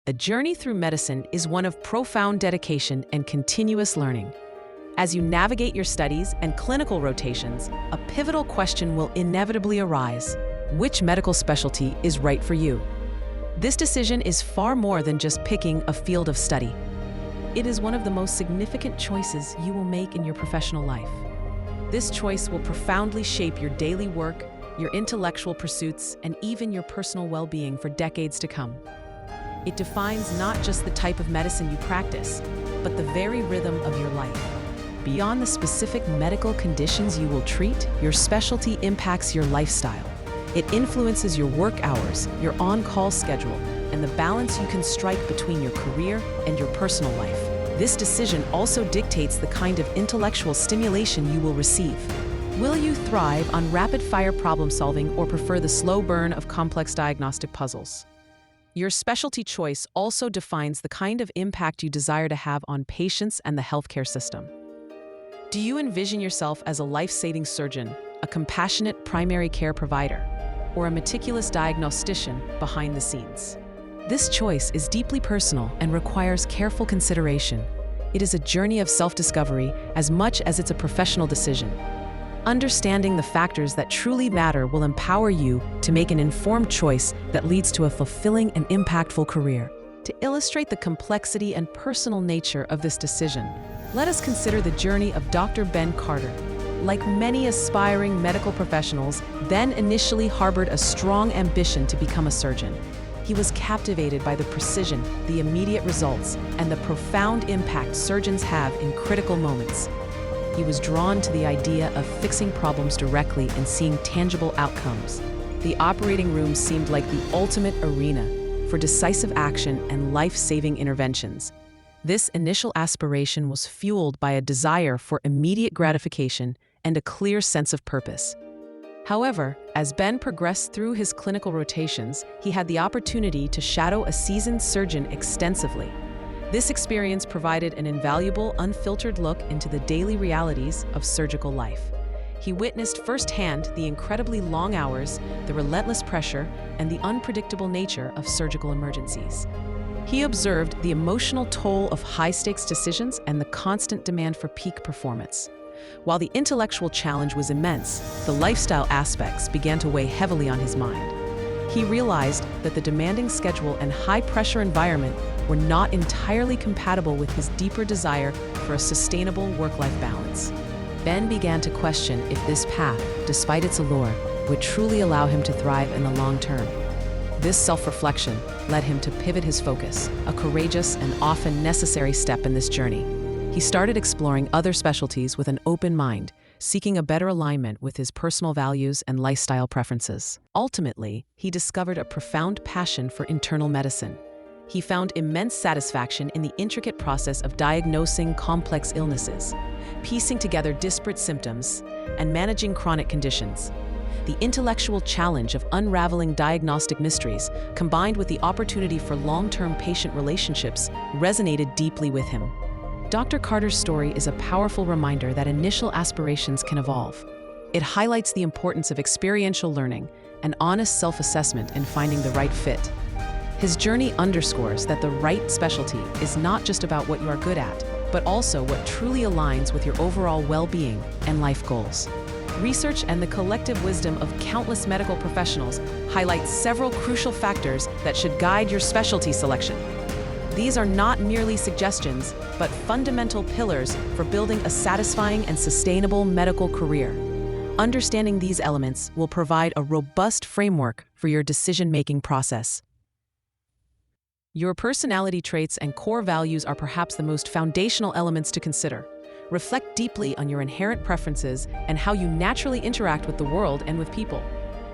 The journey through medicine is one of profound dedication and continuous learning. As you navigate your studies and clinical rotations, a pivotal question will inevitably arise: which medical specialty is right for you? This decision is far more than just picking a field of study. It is one of the most significant choices you will make in your professional life. This choice will profoundly shape your daily work, your intellectual pursuits, and even your personal well-being for decades to come. It defines not just the type of medicine you practice, but the very rhythm of your life. Beyond the specific medical conditions you will treat, your specialty impacts your lifestyle. It influences your work hours, your on-call schedule, and the balance you can strike between your career and your personal life. This decision also dictates the kind of intellectual stimulation you will receive. Will you thrive on rapid-fire problem-solving or prefer the slow burn of complex diagnostic puzzles? Your specialty choice also defines the kind of impact you desire to have on patients and the healthcare system. Do you envision yourself as a life-saving surgeon, a compassionate primary care provider, or a meticulous diagnostician behind the scenes? This choice is deeply personal and requires careful consideration. It is a journey of self-discovery as much as it's a professional decision. Understanding the factors that truly matter will empower you to make an informed choice that leads to a fulfilling and impactful career. To illustrate the complexity and personal nature of this decision, let us consider the journey of Dr. Ben Carter. Like many aspiring medical professionals, Ben initially harbored a strong ambition to become a surgeon. He was captivated by the precision, the immediate results, and the profound impact surgeons have in critical moments. He was drawn to the idea of fixing problems directly and seeing tangible outcomes. The operating room seemed like the ultimate arena for decisive action and life-saving interventions. This initial aspiration was fueled by a desire for immediate gratification and a clear sense of purpose. However, as Ben progressed through his clinical rotations, he had the opportunity to shadow a seasoned surgeon extensively. This experience provided an invaluable, unfiltered look into the daily realities of surgical life. He witnessed firsthand the incredibly long hours, the relentless pressure, and the unpredictable nature of surgical emergencies. He observed the emotional toll of high-stakes decisions and the constant demand for peak performance. While the intellectual challenge was immense, the lifestyle aspects began to weigh heavily on his mind. He realized that the demanding schedule and high-pressure environment were not entirely compatible with his deeper desire for a sustainable work-life balance. Ben began to question if this path, despite its allure, would truly allow him to thrive in the long term. This self-reflection led him to pivot his focus, a courageous and often necessary step in this journey. He started exploring other specialties with an open mind, seeking a better alignment with his personal values and lifestyle preferences. Ultimately, he discovered a profound passion for internal medicine. He found immense satisfaction in the intricate process of diagnosing complex illnesses, piecing together disparate symptoms, and managing chronic conditions. The intellectual challenge of unraveling diagnostic mysteries, combined with the opportunity for long-term patient relationships, resonated deeply with him. Dr. Carter's story is a powerful reminder that initial aspirations can evolve. It highlights the importance of experiential learning and honest self-assessment in finding the right fit. His journey underscores that the right specialty is not just about what you are good at, but also what truly aligns with your overall well-being and life goals. Research and the collective wisdom of countless medical professionals highlight several crucial factors that should guide your specialty selection. These are not merely suggestions, but fundamental pillars for building a satisfying and sustainable medical career. Understanding these elements will provide a robust framework for your decision-making process. Your personality traits and core values are perhaps the most foundational elements to consider. Reflect deeply on your inherent preferences and how you naturally interact with the world and with people.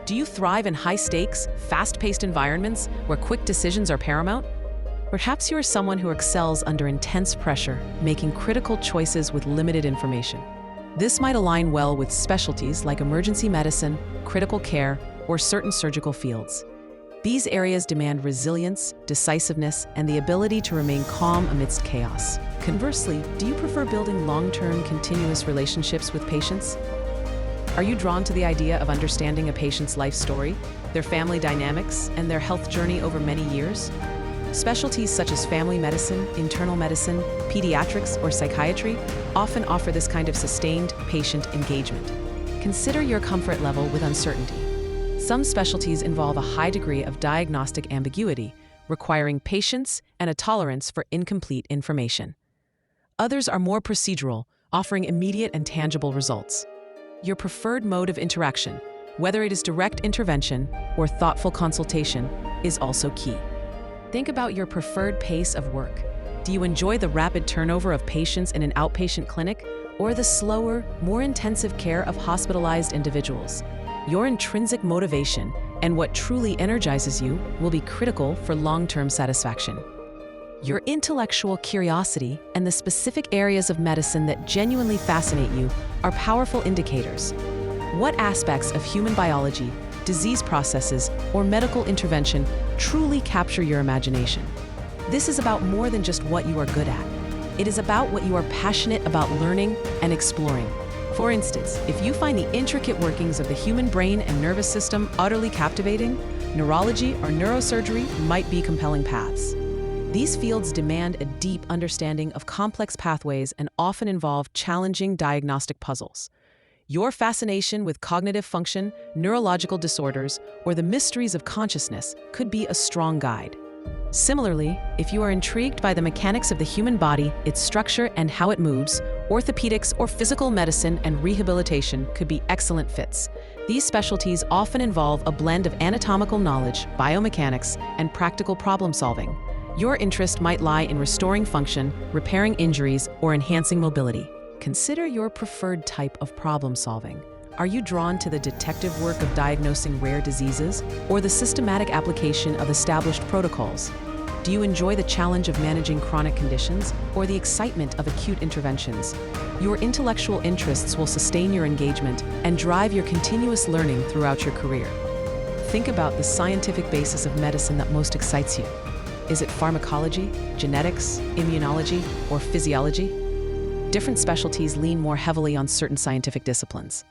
Do you thrive in high-stakes, fast-paced environments where quick decisions are paramount? Perhaps you are someone who excels under intense pressure, making critical choices with limited information. This might align well with specialties like emergency medicine, critical care, or certain surgical fields. These areas demand resilience, decisiveness, and the ability to remain calm amidst chaos. Conversely, do you prefer building long-term, continuous relationships with patients? Are you drawn to the idea of understanding a patient's life story, their family dynamics, and their health journey over many years? Specialties such as family medicine, internal medicine, pediatrics, or psychiatry often offer this kind of sustained patient engagement. Consider your comfort level with uncertainty. Some specialties involve a high degree of diagnostic ambiguity, requiring patience and a tolerance for incomplete information. Others are more procedural, offering immediate and tangible results. Your preferred mode of interaction, whether it is direct intervention or thoughtful consultation, is also key. Think about your preferred pace of work. Do you enjoy the rapid turnover of patients in an outpatient clinic or the slower, more intensive care of hospitalized individuals? Your intrinsic motivation and what truly energizes you will be critical for long-term satisfaction. Your intellectual curiosity and the specific areas of medicine that genuinely fascinate you are powerful indicators. What aspects of human biology, disease processes, or medical intervention truly capture your imagination? This is about more than just what you are good at. It is about what you are passionate about learning and exploring. For instance, if you find the intricate workings of the human brain and nervous system utterly captivating, neurology or neurosurgery might be compelling paths. These fields demand a deep understanding of complex pathways and often involve challenging diagnostic puzzles. Your fascination with cognitive function, neurological disorders, or the mysteries of consciousness could be a strong guide. Similarly, if you are intrigued by the mechanics of the human body, its structure, and how it moves, orthopedics or physical medicine and rehabilitation could be excellent fits. These specialties often involve a blend of anatomical knowledge, biomechanics, and practical problem solving. Your interest might lie in restoring function, repairing injuries, or enhancing mobility. Consider your preferred type of problem solving. Are you drawn to the detective work of diagnosing rare diseases or the systematic application of established protocols? Do you enjoy the challenge of managing chronic conditions or the excitement of acute interventions? Your intellectual interests will sustain your engagement and drive your continuous learning throughout your career. Think about the scientific basis of medicine that most excites you. Is it pharmacology, genetics, immunology, or physiology? Different specialties lean more heavily on certain scientific disciplines.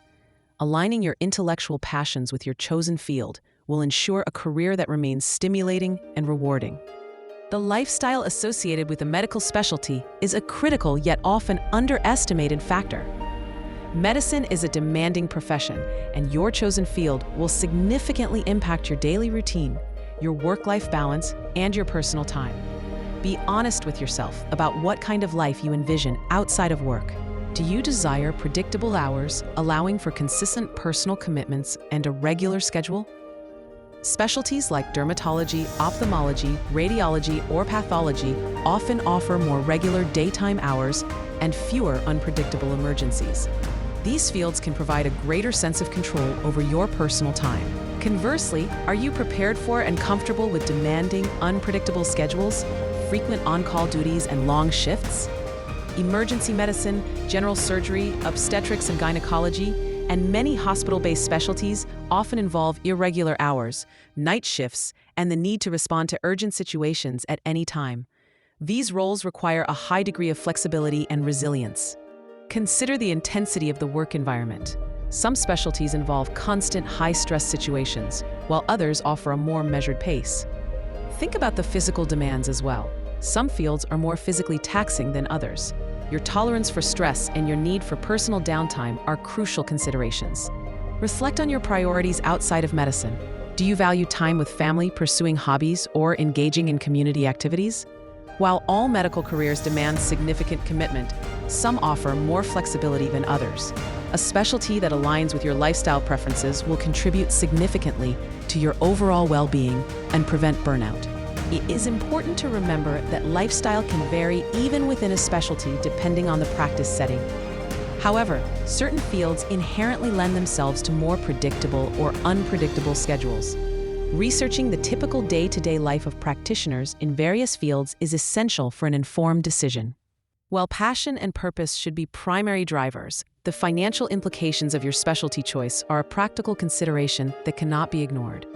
Aligning your intellectual passions with your chosen field will ensure a career that remains stimulating and rewarding. The lifestyle associated with a medical specialty is a critical yet often underestimated factor. Medicine is a demanding profession, and your chosen field will significantly impact your daily routine, your work-life balance, and your personal time. Be honest with yourself about what kind of life you envision outside of work. Do you desire predictable hours, allowing for consistent personal commitments and a regular schedule? Specialties like dermatology, ophthalmology, radiology, or pathology often offer more regular daytime hours and fewer unpredictable emergencies. These fields can provide a greater sense of control over your personal time. Conversely, are you prepared for and comfortable with demanding, unpredictable schedules, frequent on-call duties, and long shifts? Emergency medicine, general surgery, obstetrics and gynecology, and many hospital-based specialties often involve irregular hours, night shifts, and the need to respond to urgent situations at any time. These roles require a high degree of flexibility and resilience. Consider the intensity of the work environment. Some specialties involve constant high-stress situations, while others offer a more measured pace. Think about the physical demands as well. Some fields are more physically taxing than others. Your tolerance for stress and your need for personal downtime are crucial considerations. Reflect on your priorities outside of medicine. Do you value time with family, pursuing hobbies, or engaging in community activities? While all medical careers demand significant commitment, some offer more flexibility than others. A specialty that aligns with your lifestyle preferences will contribute significantly to your overall well-being and prevent burnout. It is important to remember that lifestyle can vary even within a specialty depending on the practice setting. However, certain fields inherently lend themselves to more predictable or unpredictable schedules. Researching the typical day-to-day life of practitioners in various fields is essential for an informed decision. While passion and purpose should be primary drivers, the financial implications of your specialty choice are a practical consideration that cannot be ignored.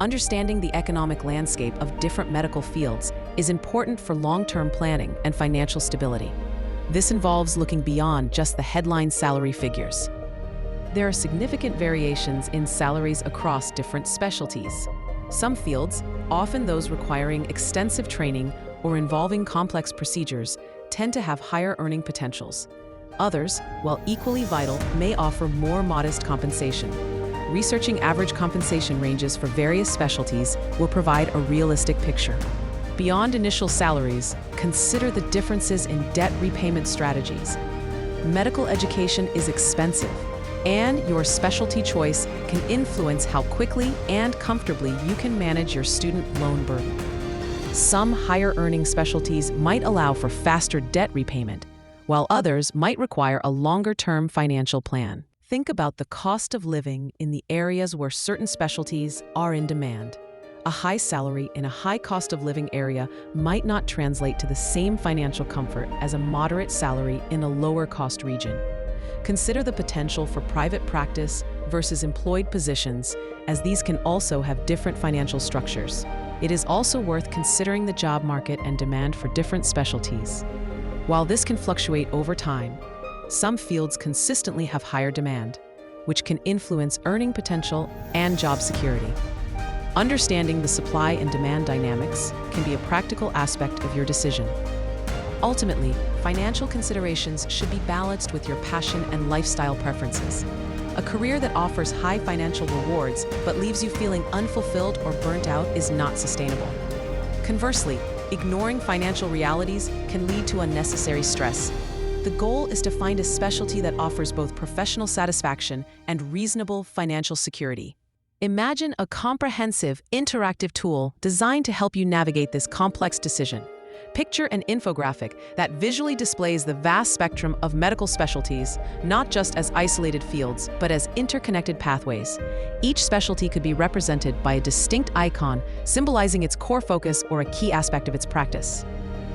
Understanding the economic landscape of different medical fields is important for long-term planning and financial stability. This involves looking beyond just the headline salary figures. There are significant variations in salaries across different specialties. Some fields, Often those requiring extensive training or involving complex procedures tend to have higher earning potentials. Others, while equally vital, may offer more modest compensation. Researching average compensation ranges for various specialties will provide a realistic picture. Beyond initial salaries, consider the differences in debt repayment strategies. Medical education is expensive, and your specialty choice can influence how quickly and comfortably you can manage your student loan burden. Some higher-earning specialties might allow for faster debt repayment, while others might require a longer-term financial plan. Think about the cost of living in the areas where certain specialties are in demand. A high salary in a high cost of living area might not translate to the same financial comfort as a moderate salary in a lower cost region. Consider the potential for private practice versus employed positions, as these can also have different financial structures. It is also worth considering the job market and demand for different specialties. While this can fluctuate over time, some fields consistently have higher demand, which can influence earning potential and job security. Understanding the supply and demand dynamics can be a practical aspect of your decision. Ultimately, financial considerations should be balanced with your passion and lifestyle preferences. A career that offers high financial rewards but leaves you feeling unfulfilled or burnt out is not sustainable. Conversely, ignoring financial realities can lead to unnecessary stress. The goal is to find a specialty that offers both professional satisfaction and reasonable financial security. Imagine a comprehensive, interactive tool designed to help you navigate this complex decision. Picture an infographic that visually displays the vast spectrum of medical specialties, not just as isolated fields, but as interconnected pathways. Each specialty could be represented by a distinct icon symbolizing its core focus or a key aspect of its practice.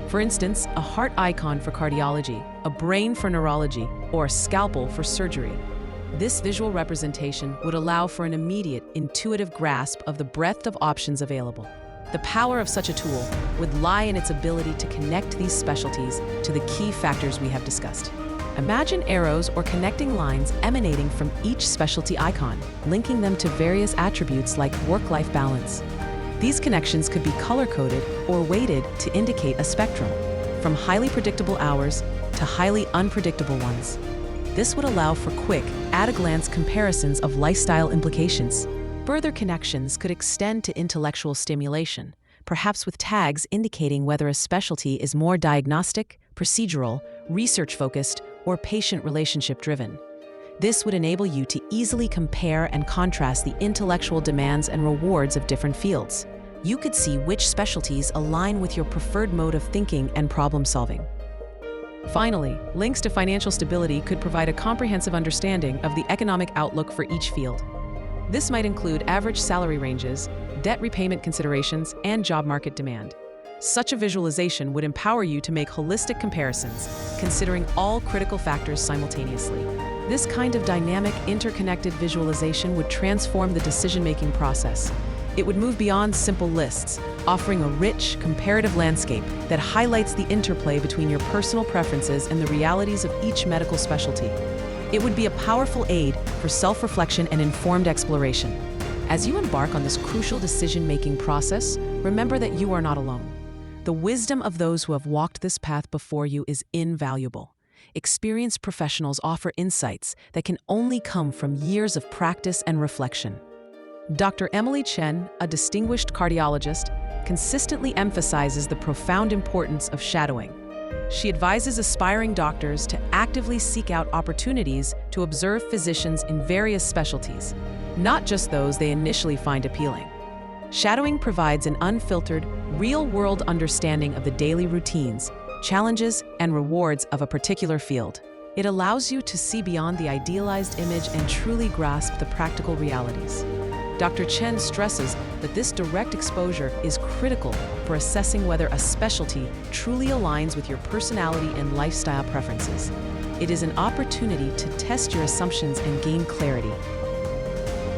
For instance, a heart icon for cardiology, a brain for neurology, or a scalpel for surgery. This visual representation would allow for an immediate, intuitive grasp of the breadth of options available. The power of such a tool would lie in its ability to connect these specialties to the key factors we have discussed. Imagine arrows or connecting lines emanating from each specialty icon, linking them to various attributes like work-life balance. These connections could be color-coded or weighted to indicate a spectrum, from highly predictable hours to highly unpredictable ones. This would allow for quick, at-a-glance comparisons of lifestyle implications. Further connections could extend to intellectual stimulation, perhaps with tags indicating whether a specialty is more diagnostic, procedural, research-focused, or patient relationship-driven. This would enable you to easily compare and contrast the intellectual demands and rewards of different fields. You could see which specialties align with your preferred mode of thinking and problem-solving. Finally, links to financial stability could provide a comprehensive understanding of the economic outlook for each field. This might include average salary ranges, debt repayment considerations, and job market demand. Such a visualization would empower you to make holistic comparisons, considering all critical factors simultaneously. This kind of dynamic, interconnected visualization would transform the decision-making process. It would move beyond simple lists, offering a rich, comparative landscape that highlights the interplay between your personal preferences and the realities of each medical specialty. It would be a powerful aid for self-reflection and informed exploration. As you embark on this crucial decision-making process, remember that you are not alone. The wisdom of those who have walked this path before you is invaluable. Experienced professionals offer insights that can only come from years of practice and reflection. Dr. Emily Chen, a distinguished cardiologist, consistently emphasizes the profound importance of shadowing. She advises aspiring doctors to actively seek out opportunities to observe physicians in various specialties, not just those they initially find appealing. Shadowing provides an unfiltered, real-world understanding of the daily routines, challenges, and rewards of a particular field. It allows you to see beyond the idealized image and truly grasp the practical realities. Dr. Chen stresses that this direct exposure is critical for assessing whether a specialty truly aligns with your personality and lifestyle preferences. It is an opportunity to test your assumptions and gain clarity.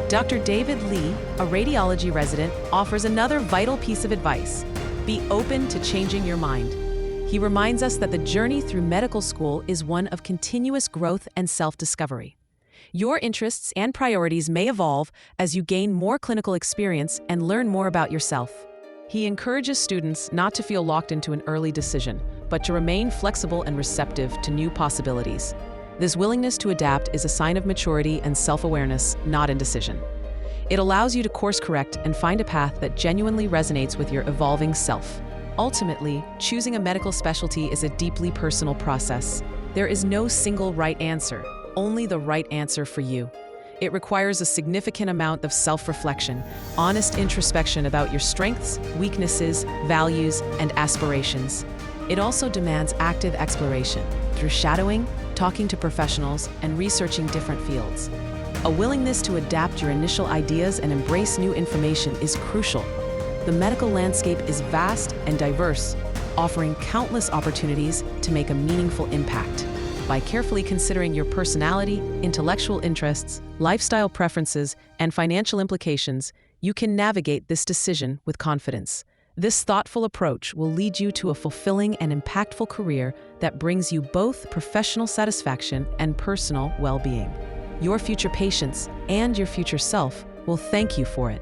Dr. David Lee, a radiology resident, offers another vital piece of advice: be open to changing your mind. He reminds us that the journey through medical school is one of continuous growth and self-discovery. Your interests and priorities may evolve as you gain more clinical experience and learn more about yourself. He encourages students not to feel locked into an early decision, but to remain flexible and receptive to new possibilities. This willingness to adapt is a sign of maturity and self-awareness, not indecision. It allows you to course correct and find a path that genuinely resonates with your evolving self. Ultimately, choosing a medical specialty is a deeply personal process. There is no single right answer, only the right answer for you. It requires a significant amount of self-reflection, honest introspection about your strengths, weaknesses, values, and aspirations. It also demands active exploration through shadowing, talking to professionals, and researching different fields. A willingness to adapt your initial ideas and embrace new information is crucial. The medical landscape is vast and diverse, offering countless opportunities to make a meaningful impact. By carefully considering your personality, intellectual interests, lifestyle preferences, and financial implications, you can navigate this decision with confidence. This thoughtful approach will lead you to a fulfilling and impactful career that brings you both professional satisfaction and personal well-being. Your future patients and your future self will thank you for it.